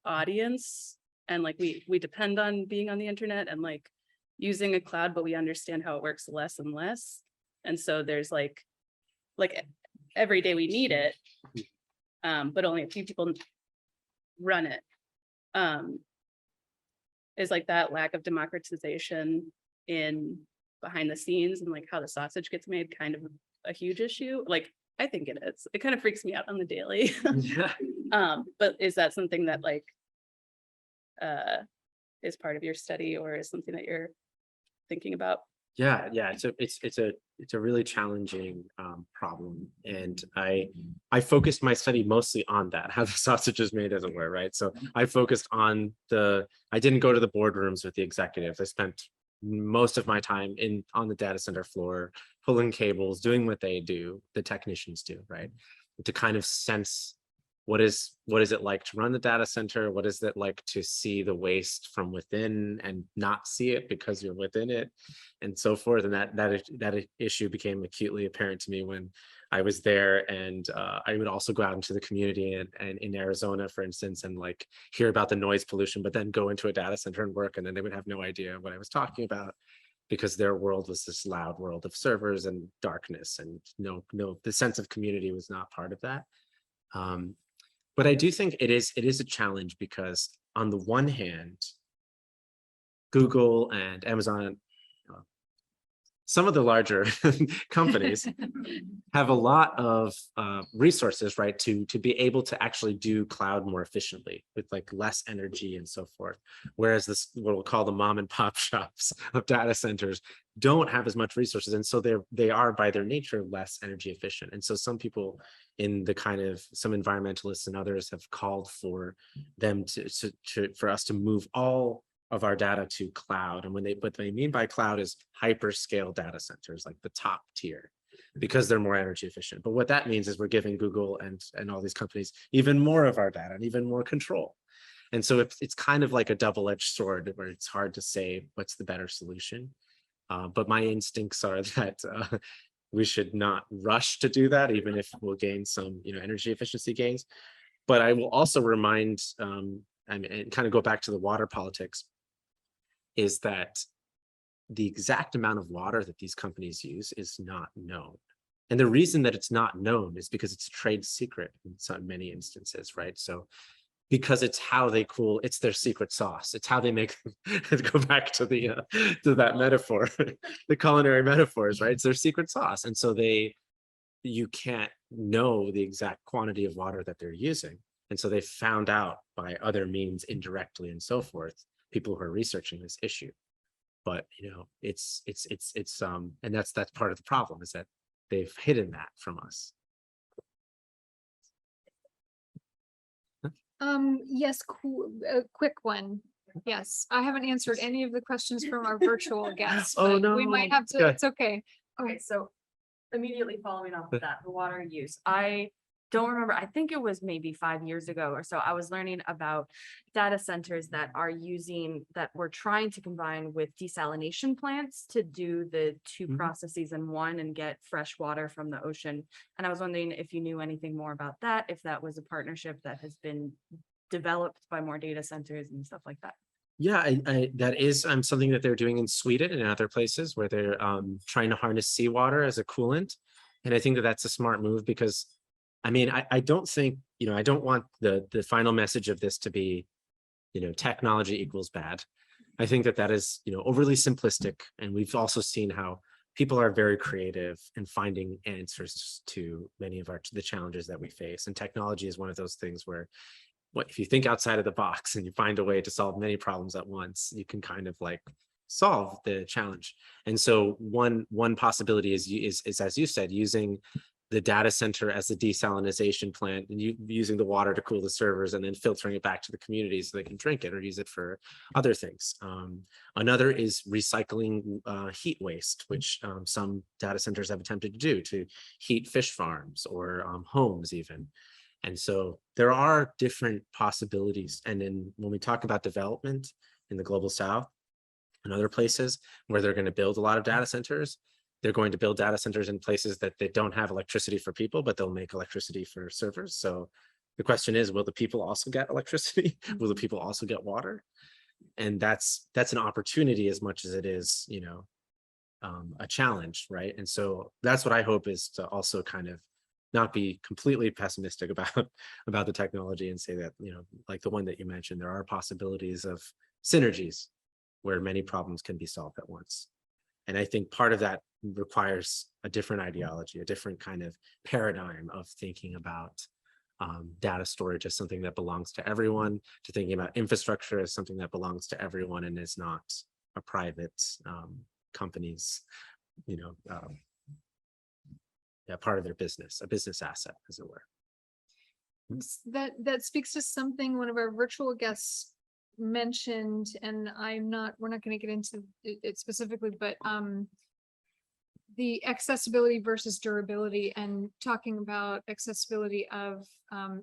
audience, and like we depend on being on the internet and like using a cloud, but we understand how it works less and less. And so there's like like every day we need it. But only a few people run it. Is like that lack of democratization in behind the scenes and like how the sausage gets made kind of a huge issue. Like, I think it is. It kind of freaks me out on the daily. Yeah. But is that something that like is part of your study or is something that you're thinking about? Yeah, it's a really challenging problem, and I focused my study mostly on that, how the sausage is made, as it were, right? So I focused on I didn't go to the boardrooms with the executives. I spent most of my time on the data center floor, pulling cables, doing what they do, the technicians do, right? To kind of sense what is it like to run the data center? What is it like to see the waste from within and not see it because you're within it, and so forth? And that issue became acutely apparent to me when I was there. And I would also go out into the community and in Arizona, for instance, and like hear about the noise pollution, but then go into a data center and work, and then they would have no idea what I was talking about, because their world was this loud world of servers and darkness, and the sense of community was not part of that. But I do think it is a challenge, because on the one hand, Google and Amazon, some of the larger companies have a lot of resources, right, to be able to actually do cloud more efficiently with like less energy and so forth. Whereas this, what we'll call the mom and pop shops of data centers, don't have as much resources, and so they are by their nature less energy efficient. And so some people in the some environmentalists and others have called for them for us to move all of our data to cloud. And what they mean by cloud is hyperscale data centers, like the top tier, because they're more energy efficient. But what that means is we're giving Google and all these companies even more of our data and even more control. And so it's kind of like a double-edged sword, where it's hard to say what's the better solution. But my instincts are that we should not rush to do that, even if we'll gain some energy efficiency gains. But I will also remind, and kind of go back to the water politics, is that the exact amount of water that these companies use is not known. And the reason that it's not known is because it's a trade secret in many instances, right? So because it's how they cool, it's their secret sauce. It's how they make, go back to to that metaphor, the culinary metaphors, right? It's their secret sauce. And so you can't know the exact quantity of water that they're using. And so they found out by other means, indirectly and so forth, people who are researching this issue. But it's and that's part of the problem, is that they've hidden that from us. Yes, a quick one. Yes, I haven't answered any of the questions from our virtual guests. Oh, but we might have to, no. it's okay. Okay, so immediately following off of that, the water use, I don't remember, I think it was maybe 5 years ago or so, I was learning about data centers that were trying to combine with desalination plants to do the two processes in one and get fresh water from the ocean. And I was wondering if you knew anything more about that, if that was a partnership that has been developed by more data centers and stuff like that. Yeah, that is something that they're doing in Sweden and other places, where they're trying to harness seawater as a coolant. And I think that that's a smart move, because I don't think, I don't want the final message of this to be, technology equals bad. I think that is, overly simplistic. And we've also seen how people are very creative in finding answers to many of the challenges that we face. And technology is one of those things where, if you think outside of the box and you find a way to solve many problems at once, you can kind of like solve the challenge. And so one possibility is as you said, using the data center as a desalination plant, and using the water to cool the servers and then filtering it back to the community so they can drink it or use it for other things. Another is recycling heat waste, which some data centers have attempted to do, to heat fish farms or homes even. And so there are different possibilities. And then when we talk about development in the global South and other places where they're going to build a lot of data centers, they're going to build data centers in places that they don't have electricity for people, but they'll make electricity for servers. So the question is, will the people also get electricity? Will the people also get water? And that's an opportunity as much as it is, a challenge, right? And so that's what I hope is to also kind of not be completely pessimistic about the technology and say that, like the one that you mentioned, there are possibilities of synergies where many problems can be solved at once. And I think part of that requires a different ideology, a different kind of paradigm of thinking about data storage as something that belongs to everyone, to thinking about infrastructure as something that belongs to everyone and is not a private company's, part of their business, a business asset, as it were. That speaks to something one of our virtual guests mentioned, and we're not going to get into it specifically, but the accessibility versus durability, and talking about accessibility of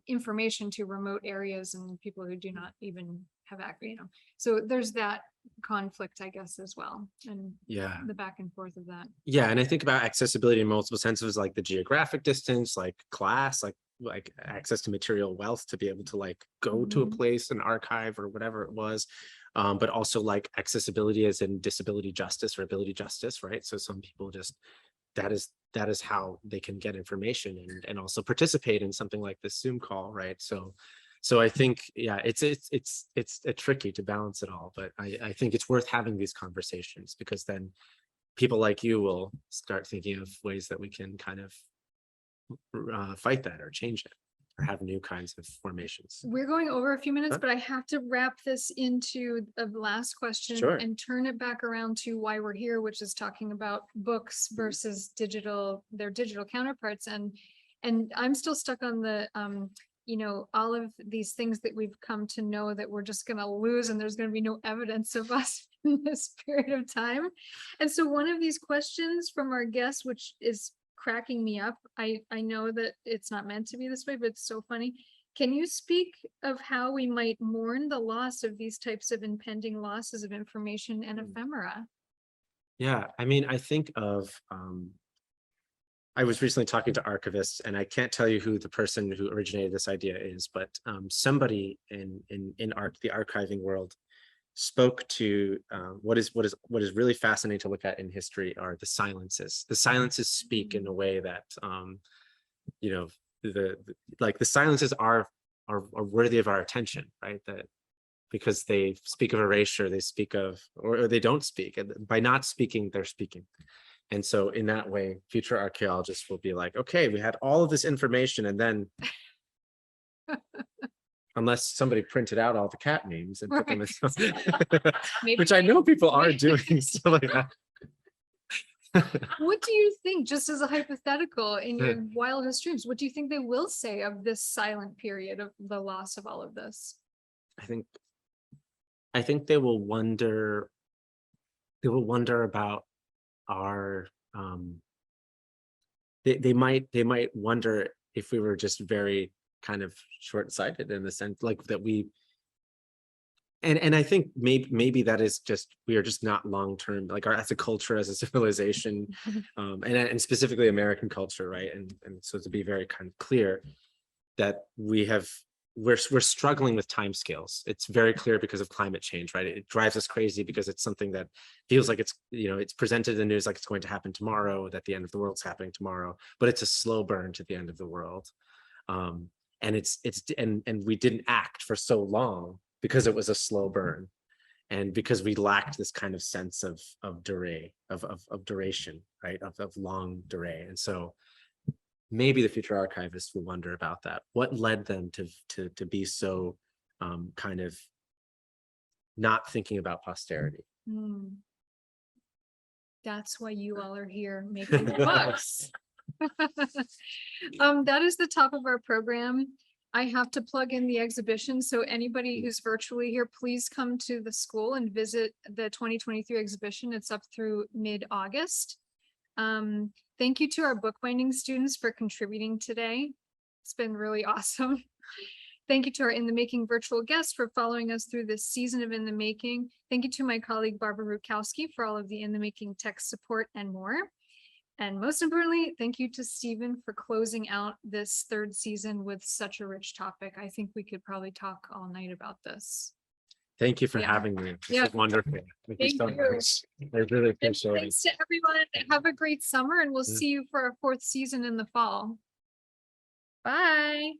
information to remote areas and people who do not even have access, so there's that conflict, I guess, as well, and the back and forth of that. Yeah, and I think about accessibility in multiple senses, like the geographic distance, like class, like access to material wealth to be able to like go to a place, an archive or whatever it was, but also like accessibility as in disability justice or ability justice, right? So some people just that is how they can get information and also participate in something like this Zoom call, right? So I think, yeah, it's tricky to balance it all, but I think it's worth having these conversations, because then people like you will start thinking of ways that we can kind of fight that or change it or have new kinds of formations. We're going over a few minutes, but I have to wrap this into the last question and turn it back around to why we're here, which is talking about books versus their digital counterparts. And I'm still stuck on the all of these things that we've come to know that we're just going to lose, and there's going to be no evidence of us in this period of time. And so one of these questions from our guests, which is cracking me up, I know that it's not meant to be this way, but it's so funny. Can you speak of how we might mourn the loss of these types of impending losses of information and ephemera? Yeah, I mean, I think of I was recently talking to archivists, and I can't tell you who the person who originated this idea is, but somebody in the archiving world spoke to what is really fascinating to look at in history are the silences. The silences speak in a way that the silences are worthy of our attention, right? That because they speak of erasure, they speak of, or they don't speak, and by not speaking, they're speaking. And so in that way, future archaeologists will be like, okay, we had all of this information, and then unless somebody printed out all the cat names and put them in, which I know people are doing stuff like that. What do you think, just as a hypothetical, in your wildest dreams, what do you think they will say of this silent period of the loss of all of this? I think they will wonder about our they might wonder if we were just very kind of short-sighted in the sense like that we and I think maybe that is just we are just not long-term, like as a culture, as a civilization, and specifically American culture, right? And so to be very kind of clear that we're struggling with timescales. It's very clear because of climate change, right? It drives us crazy because it's something that feels like it's, it's presented in the news like it's going to happen tomorrow, that the end of the world's happening tomorrow, but it's a slow burn to the end of the world. And we didn't act for so long because it was a slow burn, and because we lacked this kind of sense of duration, right? Of long durée. And so maybe the future archivists will wonder about that. What led them to be so kind of not thinking about posterity? That's why you all are here making books. That is the top of our program. I have to plug in the exhibition, so anybody who's virtually here, please come to the school and visit the 2023 exhibition. It's up through mid-August. Thank you to our bookbinding students for contributing today. It's been really awesome. Thank you to our In the Making virtual guests for following us through this season of In the Making. Thank you to my colleague Barbara Rutkowski for all of the In the Making tech support and more. And most importantly, thank you to Stephen for closing out this third season with such a rich topic. I think we could probably talk all night about this. Thank you for Yeah. having me. This Yeah. was wonderful. Thank you Thank so you. much. I really And appreciate it. thanks to everyone. Have a great summer and we'll Yeah. see you for our 4th season in the fall. Bye.